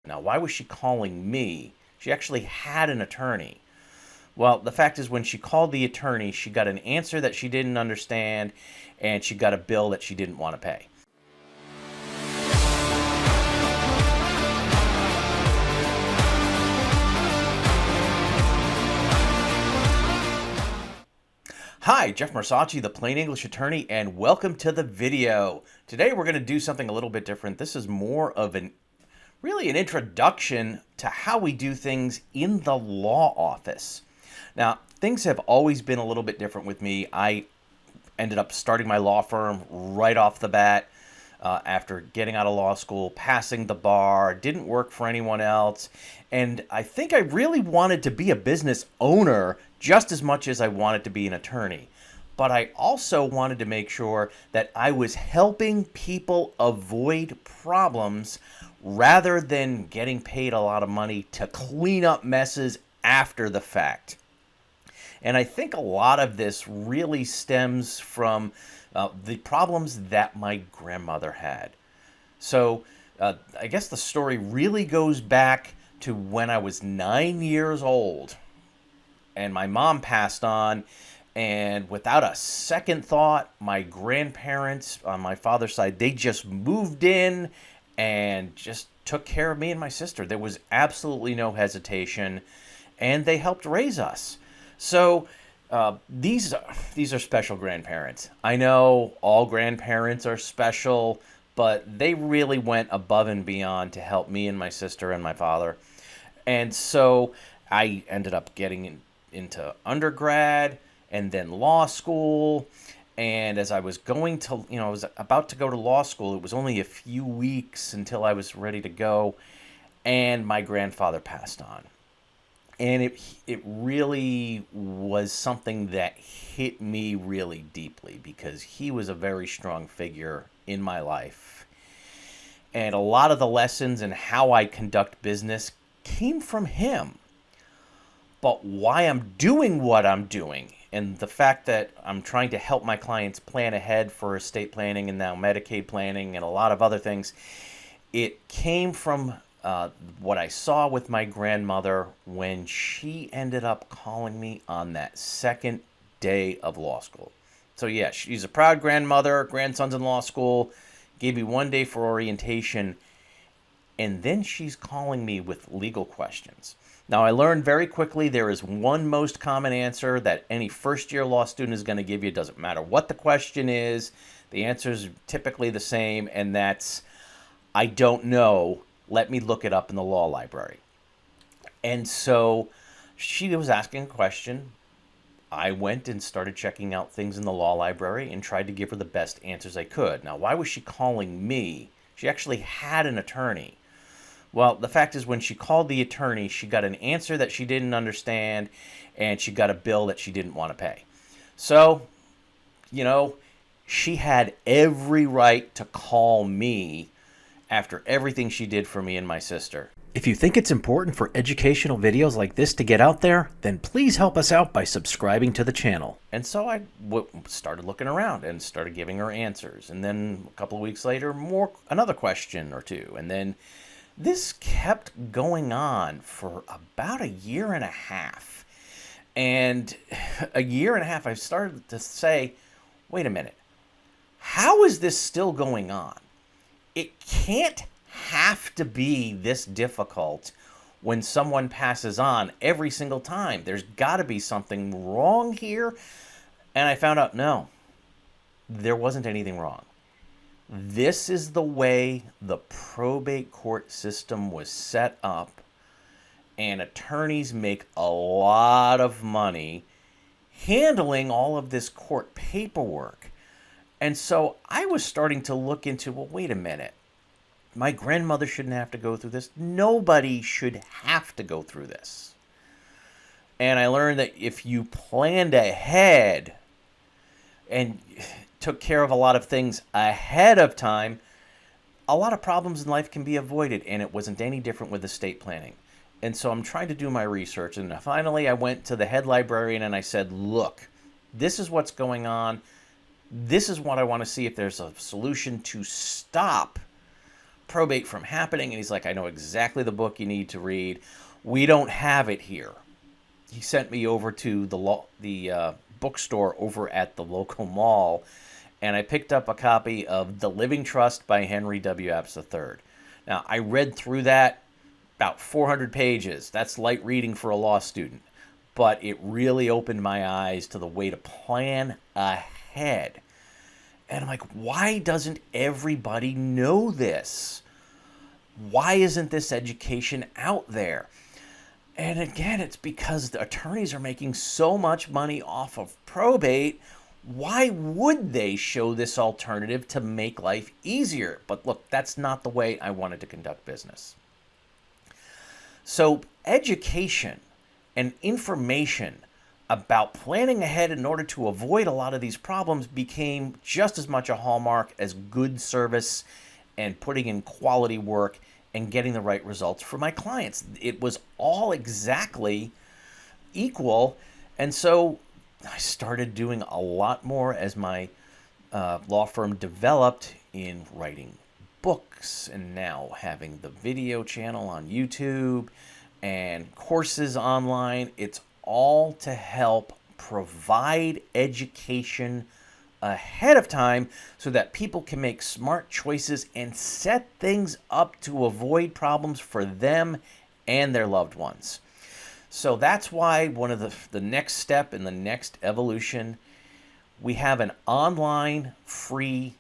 Now, why was she calling me? She actually had an attorney. Well, the fact is, when she called the attorney, she got an answer that she didn't understand, and she got a bill that she didn't want to pay. Hi, Jeff Marsacci, the Plain English Attorney, and welcome to the video. Today we're going to do something a little bit different. This is more of an introduction to how we do things in the law office. Now, things have always been a little bit different with me. I ended up starting my law firm right off the bat after getting out of law school, passing the bar, didn't work for anyone else. And I think I really wanted to be a business owner just as much as I wanted to be an attorney. But I also wanted to make sure that I was helping people avoid problems rather than getting paid a lot of money to clean up messes after the fact. And I think a lot of this really stems from the problems that my grandmother had. So I guess the story really goes back to when I was 9 years old and my mom passed on. And without a second thought, my grandparents on my father's side, they just moved in and just took care of me and my sister. There was absolutely no hesitation, and they helped raise us. So these are special grandparents. I know all grandparents are special, but they really went above and beyond to help me and my sister and my father. And so I ended up getting into undergrad and then law school. And as I was going to, I was about to go to law school. It was only a few weeks until I was ready to go, and my grandfather passed on. And it really was something that hit me really deeply because he was a very strong figure in my life. And a lot of the lessons and how I conduct business came from him. But why I'm doing what I'm doing, and the fact that I'm trying to help my clients plan ahead for estate planning and now Medicaid planning and a lot of other things, it came from what I saw with my grandmother when she ended up calling me on that second day of law school. So yeah, she's a proud grandmother, grandson's in law school, gave me 1 day for orientation, and then she's calling me with legal questions. Now, I learned very quickly there is one most common answer that any first-year law student is going to give you. It doesn't matter what the question is. The answer is typically the same, and that's, I don't know. Let me look it up in the law library. And so she was asking a question. I went and started checking out things in the law library and tried to give her the best answers I could. Now, why was she calling me? She actually had an attorney. Well, the fact is, when she called the attorney, she got an answer that she didn't understand, and she got a bill that she didn't want to pay. So, she had every right to call me after everything she did for me and my sister. If you think it's important for educational videos like this to get out there, then please help us out by subscribing to the channel. And so I started looking around and started giving her answers. And then a couple of weeks later, another question or two. And then this kept going on for about a year and a half. And a year and a half, I started to say, wait a minute, how is this still going on? It can't have to be this difficult when someone passes on every single time. There's got to be something wrong here. And I found out, no, there wasn't anything wrong. This is the way the probate court system was set up, and attorneys make a lot of money handling all of this court paperwork. And so I was starting to look into, well, wait a minute. My grandmother shouldn't have to go through this. Nobody should have to go through this. And I learned that if you planned ahead and took care of a lot of things ahead of time, a lot of problems in life can be avoided, and it wasn't any different with estate planning. And so I'm trying to do my research, and finally I went to the head librarian and I said, look, this is what's going on. This is what I want to see if there's a solution to stop probate from happening. And he's like, I know exactly the book you need to read. We don't have it here. He sent me over to the bookstore over at the local mall, and I picked up a copy of The Living Trust by Henry W. Apps III. Now, I read through that, about 400 pages. That's light reading for a law student. But it really opened my eyes to the way to plan ahead. And I'm like, why doesn't everybody know this? Why isn't this education out there? And again, it's because the attorneys are making so much money off of probate. Why would they show this alternative to make life easier? But look, that's not the way I wanted to conduct business. So education and information about planning ahead in order to avoid a lot of these problems became just as much a hallmark as good service and putting in quality work and getting the right results for my clients. It was all exactly equal. And so I started doing a lot more as my law firm developed in writing books and now having the video channel on YouTube and courses online. It's all to help provide education ahead of time so that people can make smart choices and set things up to avoid problems for them and their loved ones. So that's why one of the next step in the next evolution, we have an online free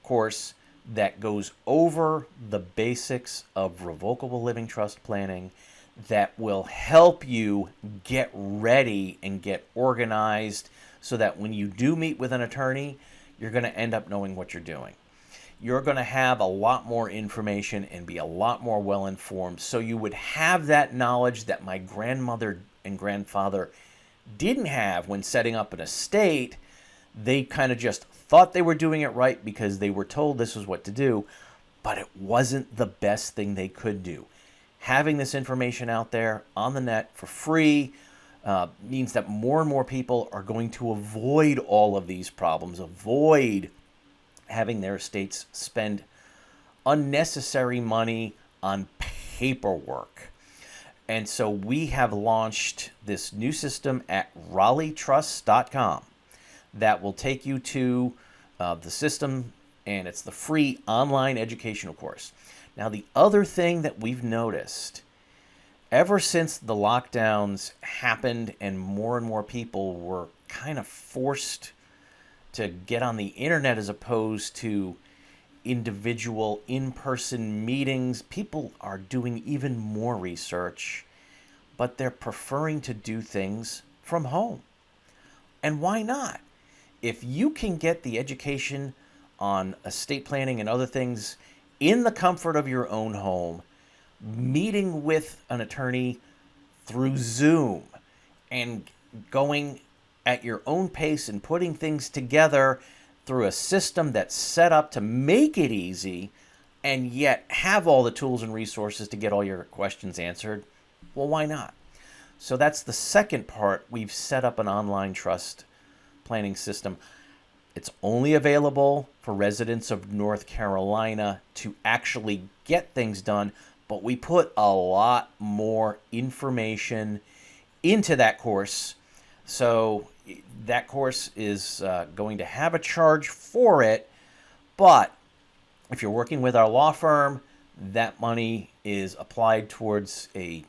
course that goes over the basics of revocable living trust planning that will help you get ready and get organized so that when you do meet with an attorney, you're going to end up knowing what you're doing. You're going to have a lot more information and be a lot more well-informed, so you would have that knowledge that my grandmother and grandfather didn't have when setting up an estate. They kind of just thought they were doing it right because they were told this was what to do, but it wasn't the best thing they could do. Having this information out there on the net for free means that more and more people are going to avoid all of these problems, avoid having their estates spend unnecessary money on paperwork. And so we have launched this new system at raleightrust.com that will take you to the system, and it's the free online educational course. Now, the other thing that we've noticed ever since the lockdowns happened and more people were kind of forced to get on the internet as opposed to individual in-person meetings, people are doing even more research, but they're preferring to do things from home. And why not? If you can get the education on estate planning and other things in the comfort of your own home, meeting with an attorney through Zoom and going at your own pace and putting things together through a system that's set up to make it easy and yet have all the tools and resources to get all your questions answered, well, why not? So that's the second part. We've set up an online trust planning system. It's only available for residents of North Carolina to actually get things done, but we put a lot more information into that course. So that course is going to have a charge for it, but if you're working with our law firm, that money is applied towards a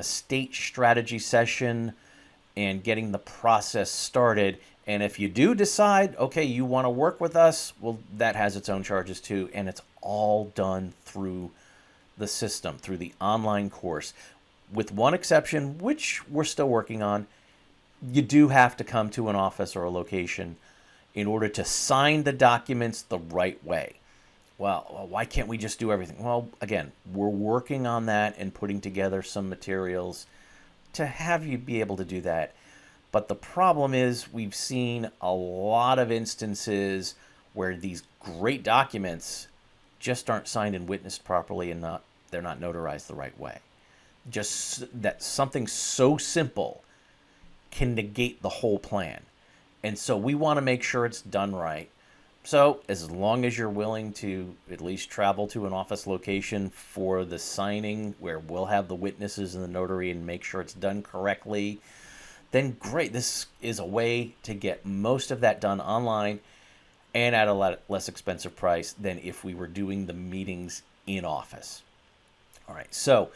state strategy session and getting the process started. And if you do decide, okay, you want to work with us, well, that has its own charges too, and it's all done through the system, through the online course. With one exception, which we're still working on, you do have to come to an office or a location in order to sign the documents the right way. Well, why can't we just do everything? Well, again, we're working on that and putting together some materials to have you be able to do that. But the problem is we've seen a lot of instances where these great documents just aren't signed and witnessed properly and they're not notarized the right way. Just that something so simple can negate the whole plan. And so we want to make sure it's done right. So, as long as you're willing to at least travel to an office location for the signing where we'll have the witnesses and the notary and make sure it's done correctly, then great. This is a way to get most of that done online and at a lot less expensive price than if we were doing the meetings in office. All right, so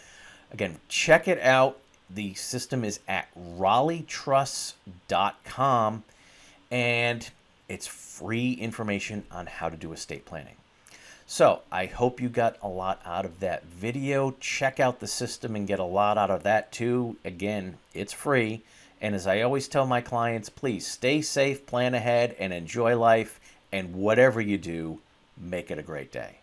again, check it out. The system is at raleightrust.com, and it's free information on how to do estate planning. So I hope you got a lot out of that video. Check out the system and get a lot out of that too. Again, it's free. And as I always tell my clients, please stay safe, plan ahead, and enjoy life. And whatever you do, make it a great day.